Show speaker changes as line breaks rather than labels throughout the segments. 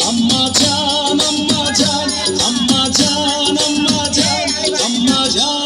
আম্মা জান আম্মা জান আম্মা জান আম্মা জান আম্মা জান।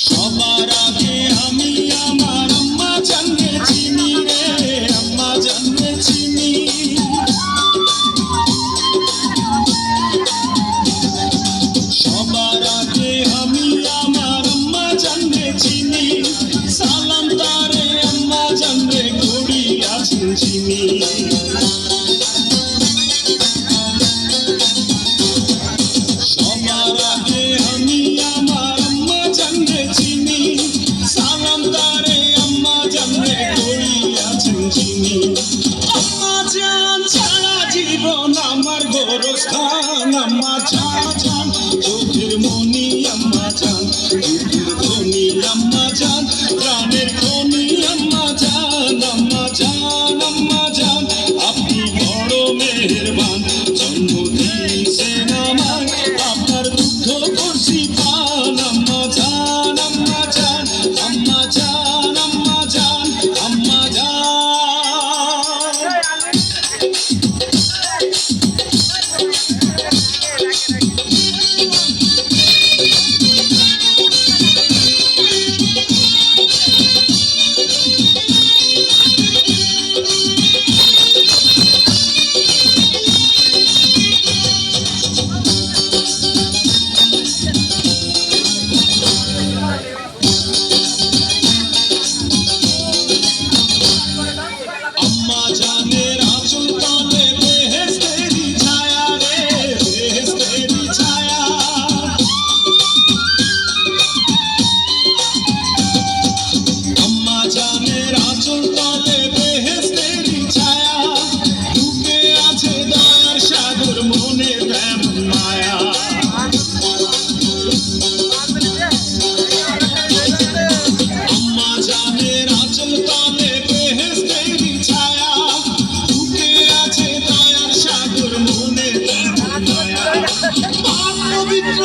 সবার আগে আমি আমার আম্মা জানকে চিনি রে, আম্মা জানকে চিনি। সবার আগে আমি আমার আম্মা জানকে চিনি, সালাম তারে আম্মা জানকে করি আছেন চিনি। সবার আগে আমি আমার আম্মা জানকে চিনি, সালাম তারে আম্মা জানকে করি আছেন চিনি। আম্মা জান ছাড়া জীবন আমার গোরস্থান, আম্মা জান চোখের মনি আম্মা জান, দুধের ধনী আম্মা জান, প্রাণের খনি আম্মা জান। আম্মা জান আম্মা জান আপনি বড় মেহেরবান, জন্ম দিয়েছেন আমায় আপনার দুঃখ করছি পান। আম্মা জান আম্মা জান আম্মা জান আম্মা জান আম্মা জান। আম্মা জানের আঁচল তলে বেহেশতেরি ছায়া রে, বেহেশতেরি ছায়া। আম্মা জানের আঁচল তলে বেহেশতেরি ছায়া, বুকে আছে দয়ার সাগর মনে তেমন মায়া। আম্মা জানের আঁচল তলে বেহেশতেরি ছায়া, বুকে আছে দয়ার সাগর মনে তেমন মায়া। পাক পবিত্র